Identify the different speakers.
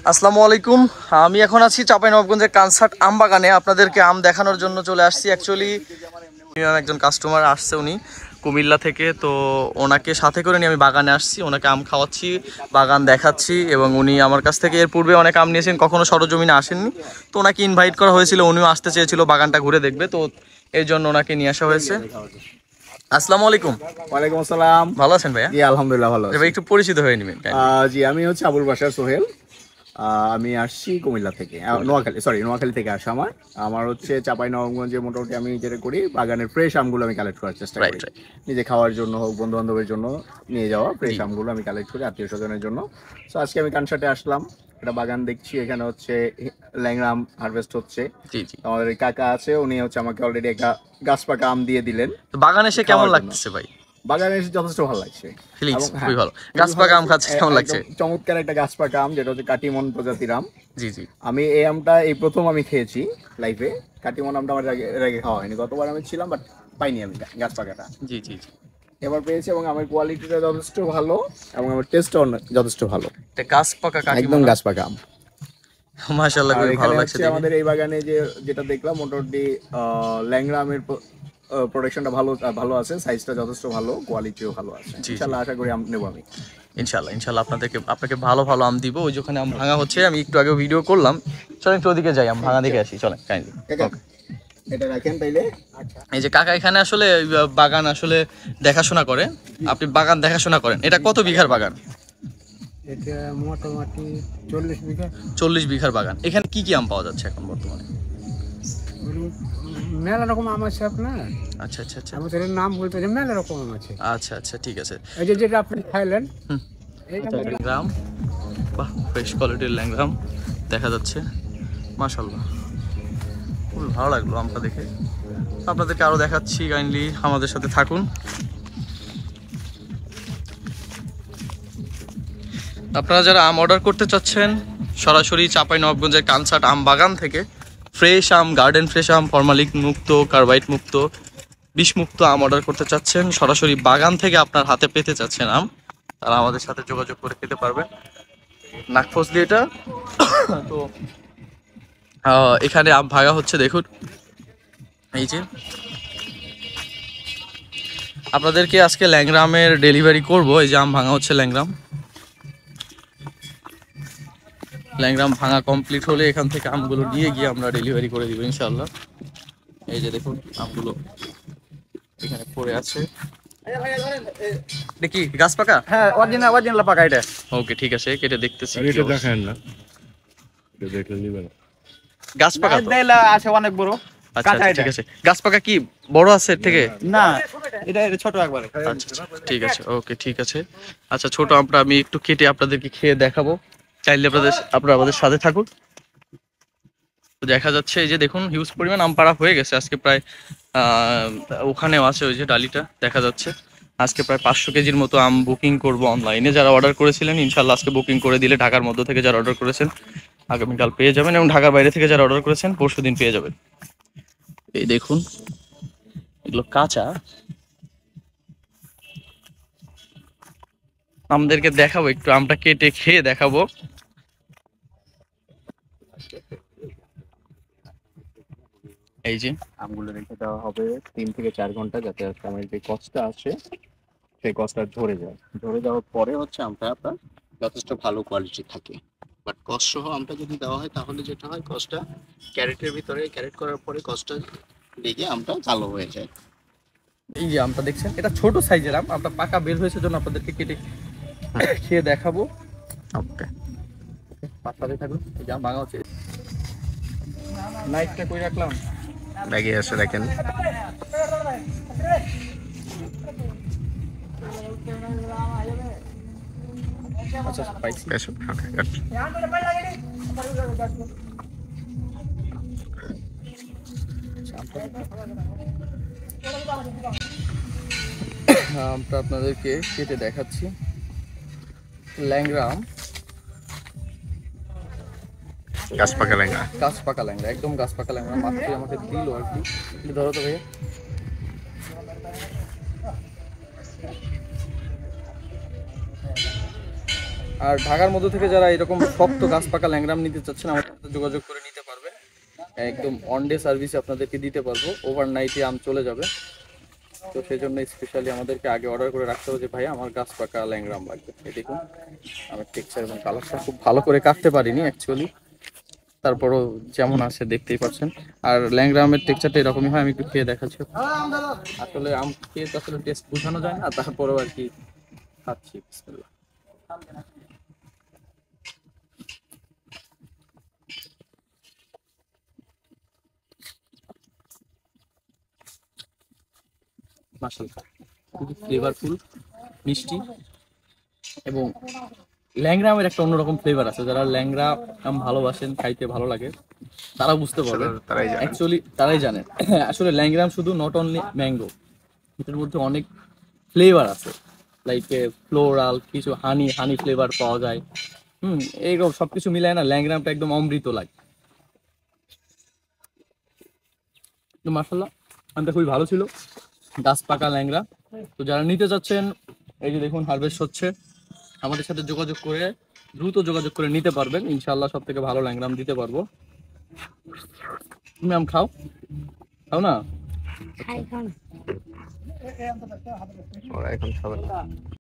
Speaker 1: আসসালামু আলাইকুম। আমি এখন আছি চাঁপাইনবাবগঞ্জের কানসার্ট আম বাগানে। আপনাদেরকে আম দেখানোর জন্য চলে আসছি। অ্যাকচুয়ালি একজন কাস্টমার আসছে, উনি কুমিল্লা থেকে, তো ওনাকে সাথে করে নিয়ে আমি বাগানে আসছি। ওনাকে আম খাওয়াচ্ছি, বাগান দেখাচ্ছি, এবং উনি আমার কাছ থেকে এর পূর্বে অনেক আম নিয়েছেন, কখনো সরজমিনে আসেননি। তো ওনাকে ইনভাইট করা হয়েছিল, উনিও আসতে চেয়েছিল, বাগানটা ঘুরে দেখবে, তো এই জন্য ওনাকে নিয়ে আসা হয়েছে। আসসালামু আলাইকুম।
Speaker 2: ওয়ালাইকুম আসসালাম।
Speaker 1: ভালো আছেন ভাইয়া?
Speaker 2: জি আলহামদুলিল্লাহ ভালো আছি।
Speaker 1: ভাই একটু পরিচিত হয়ে নেবেন।
Speaker 2: জি আমি হচ্ছে আবুল বাশার সোহেল। আমি আসছি কুমিল্লা থেকে, নোয়াখালী থেকে আসা। আমার হচ্ছে চাঁপাইনবাবগঞ্জে মোটামুটি আমি যেটা করি, বাগানের ফ্রেশ আমগুলো আমি কালেক্ট করার চেষ্টা করি। নিজে খাওয়ার জন্য হোক, বন্ধু বান্ধবের জন্য নিয়ে যাওয়া ফ্রেশ আমগুলো আমি কালেক্ট করি আত্মীয় স্বজনের জন্য। তো আজকে আমি কানসার্টে আসলাম, একটা বাগান দেখছি। এখানে হচ্ছে ল্যাংরাম হারভেস্ট হচ্ছে। আমাদের কাকা আছে, উনি হচ্ছে আমাকে অলরেডি একটা গাছ পাকা আম দিয়ে দিলেন।
Speaker 1: বাগানে এসে কেমন লাগতেছে ভাই?
Speaker 2: বাগানে এসে যথেষ্ট ভালো লাগছে,
Speaker 1: খুবই ভালো। গাছ পাকা আম খাচ্ছে, কেমন লাগছে?
Speaker 2: চমৎকার একটা গাছ পাকা আম, যেটা হচ্ছে কাটিমন প্রজাতির আম।
Speaker 1: জি জি।
Speaker 2: আমি এই আমটা এই প্রথম আমি খেয়েছি লাইফে। কাটিমন আমটা আমার আগে খাওয়া হয়নি, গতবার আমি ছিলাম বাট পাইনি আমি গাছ পাকাটা।
Speaker 1: জি জি জি।
Speaker 2: এবার পেয়েছি, এবং আমার কোয়ালিটিটা যথেষ্ট ভালো, এবং আমার টেস্টও যথেষ্ট ভালো।
Speaker 1: এটা গাছ পাকা কাটিমন,
Speaker 2: একদম গাছ পাকা আম।
Speaker 1: মাশাআল্লাহ, খুবই ভালো লাগছে।
Speaker 2: আমাদের এই বাগানে যেটা দেখলাম, মোটামুটি ল্যাংড়া আমের প্রোডাকশনটা ভালো আছে, সাইজটা যথেষ্ট ভালো, কোয়ালিটিও ভালো আছে। ইনশাআল্লাহ আশা করি আম নেব আমি।
Speaker 1: ইনশাআল্লাহ আপনাকে ভালো ভালো আম দিব। ওই যেখানে আম ভাঙা হচ্ছে, আমি একটু আগে ভিডিও করলাম। চলেন একটু ওদিকে যাই, আম ভাঙা দেখে আসি। চলেন কাইন্ডলি।
Speaker 2: এটা রাখেন তাইলে।
Speaker 1: এই যে কাকা এখানে আসলে বাগান আসলে দেখাশোনা করে। আপনি বাগান দেখাশোনা করেন, এটা কত বিঘার বাগান?
Speaker 3: এটা মোটামুটি 40 বিঘা।
Speaker 1: 40 বিঘার বাগান। এখানে কি কি আম পাওয়া যাচ্ছে এখন বর্তমানে?
Speaker 3: মেলা রকম আম আছে আপনার।
Speaker 1: আচ্ছা আচ্ছা আচ্ছা।
Speaker 3: আমাদের নাম বলতে যে মেলা রকম আম আছে।
Speaker 1: আচ্ছা আচ্ছা, ঠিক আছে।
Speaker 3: এই যে যেটা আপনি খাইলেন,
Speaker 1: ল্যাংরাম, বাহ, ফ্রেশ কোয়ালিটির ল্যাংরাম দেখা যাচ্ছে। মাশাআল্লাহ, খুব ভালো লাগলো আমটা দেখে। আপনাদেরকে আরও দেখাচ্ছি, কাইন্ডলি আমাদের সাথে থাকুন। আপনারা যারা আম অর্ডার করতে চাচ্ছেন, সরাসরি চাঁপাইনবাবগঞ্জের কানসার্ট আম বাগান থেকে ফ্রেশ আম, গার্ডেন ফ্রেশ আম, ফরমালিন মুক্ত, কার্বাইড মুক্ত, বিষমুক্ত আম অর্ডার করতে চাচ্ছেন, সরাসরি বাগান থেকে আপনার হাতে পেতে চাচ্ছেন আম, তারা আমাদের সাথে যোগাযোগ করে খেতে পারবেন। নাকফস দিয়ে এটা তো এখানে আম ভাঙা হচ্ছে, দেখুন। এই যে আপনাদেরকে আজকে ল্যাংরামের ডেলিভারি করব। এই যে আম ভাঙা হচ্ছে, ল্যাংরাম ভাঙা কমপ্লিট হলে এখান থেকে আমগুলো নিয়ে গিয়ে আমরা ডেলিভারি করে দিব ইনশাআল্লাহ। এই যে দেখুন আমগুলো এখানে পড়ে আছে। দেখি গাছ পাকা?
Speaker 2: হ্যাঁ, অরিজিনাল পাকা এটা।
Speaker 1: ওকে, ঠিক আছে, কেটে দেখতেছি।
Speaker 4: এটা দেখেন না, এটা দেখলে নিবেন।
Speaker 1: গাছ পাকা তো
Speaker 2: আছে অনেক বড়।
Speaker 1: আচ্ছা আচ্ছা, ঠিক আছে। গাছ পাকা কি বড় আছে এর থেকে?
Speaker 2: না, এটা ছোট একবারে।
Speaker 1: আচ্ছা ঠিক আছে, ওকে ঠিক আছে। আচ্ছা, ছোট আমটা আমি একটু কেটে আপনাদেরকে খেয়ে দেখাবো, চাইলে আপনারা আমাদের সাথে থাকুন। দেখা যাচ্ছে এই যে দেখুন, হিউজ পরিমাণ আম পাড়া হয়ে গেছে আজকে প্রায়। ওখানেও আছে ওই যে ডালিটা দেখা যাচ্ছে। আজকে প্রায় 500 কেজির মতো আম বুকিং করব অনলাইনে। যারা অর্ডার করেছিলেন ইনশাল্লাহ আজকে বুকিং করে দিলে ঢাকার মধ্য থেকে যারা অর্ডার করেছেন আগামীকাল পেয়ে যাবেন, এবং ঢাকার বাইরে থেকে যারা অর্ডার করেছেন পরশুদিন পেয়ে যাবেন। এই দেখুন এগুলো কাঁচা। আমাদেরকে দেখাবো একটু, আমটা কেটে খেয়ে দেখাবো। এই যে
Speaker 2: আমগুলো রেখে দেওয়া হবে 3 থেকে 4 ঘন্টা, যাতে আমের যে কচটা আছে সেই কচটা ঝরে যায়। ঝরে যাওয়ার পরে হচ্ছে আমটা আপনার যথেষ্ট ভালো কোয়ালিটি থাকে। বাট কচ সহ আমটা যদি দেওয়া হয়, তাহলে যেটা হয়, কচটা ক্যারেটের ভিতরে ক্যারেট করার পরে কচটা লেগে আমটা কালো হয়ে যায়।
Speaker 1: এই যে আমটা দেখছেন, এটা ছোট সাইজের আম, আমটা পাকা বের হয়েছে জন্য আপনাদেরকে কেটে খেয়ে দেখাবো।
Speaker 2: ওকে,
Speaker 1: পাতাতে থাকুন। এই যে আম ভাঙা হচ্ছে, নাইফটা কই রাখলাম?
Speaker 2: ব্যাগে আছে, দেখেন।
Speaker 1: আচ্ছা পাইছি। আমটা আপনাদেরকে কেটে দেখাচ্ছি। ল্যাংরাম,
Speaker 2: গাছ পাকা ল্যাংড়া।
Speaker 1: গাছ পাকা ল্যাংড়া, একদম গাছ পাকা ল্যাংড়া। মাত্রই আমাকে দিল আর কি। ধরো তো ভাইয়া। আর ঢাকার মধ্যে থেকে যারা এরকম শক্ত গাছ পাকা ল্যাংরাম নিতে চাচ্ছেন আমার সাথে যোগাযোগ করে নিতে পারবেন। একদম অন ডে সার্ভিসে আপনাদেরকে দিতে পারবো, ওভারনাইটে আম চলে যাবে। তো সেই জন্য স্পেশালি আমাদেরকে আগে অর্ডার করে রাখতে হবে যে ভাই আমার গাছ পাকা ল্যাংরাম লাগবে। এই দেখুন আমি টেক্সচার এবং কালারটা খুব ভালো করে কাটতে পারিনি অ্যাকচুয়ালি, তারপরও যেমন আছে দেখতেই পাচ্ছেন। আর ল্যাংড়া আমের টেক্সচারটা এরকমই হয়, আমি একটু খেয়ে দেখাচ্ছি। আসলে আম খেয়ে তো আসলে টেস্ট বোঝানো যায় না, তারপরেও আর কি খাচ্ছি। বিসমিল্লাহ। মাশাআল্লাহ খুবই ফ্লেভারফুল, মিষ্টি এবং ল্যাংড়া আমের একটা অন্যরকম ফ্লেভার আছে। যারা ল্যাংড়া আম ভালোবাসেন, খাইতে ভালো লাগে, তারা বুঝতে পারবে।
Speaker 2: তারাই জানে।
Speaker 1: অ্যাকচুয়ালি তারাই জানেন আসলে ল্যাংড়া আম শুধু নট অনলি ম্যাঙ্গো, এটার মধ্যে অনেক ফ্লেভার আছে, লাইক ফ্লোরাল কিছু হানি ফ্লেভার পাওয়া যায়। এইরকম সবকিছু মিলায় না ল্যাংড়া আমটা একদম অমৃত লাগে। তো মাশাআল্লাহ আমটা খুবই ভালো ছিল, গাছ পাকা ল্যাংড়া। তো যারা নিতে চাচ্ছেন, এই যে দেখুন হারভেস্ট হচ্ছে, আমাদের সাথে যোগাযোগ করে দ্রুত যোগাযোগ করে নিতে পারবেন। ইনশাআল্লাহ সব থেকে ভালো ল্যাংড়া আম দিতে পারবো। তুমি আম খাও খাও না?
Speaker 2: ওরা এখন খাবে।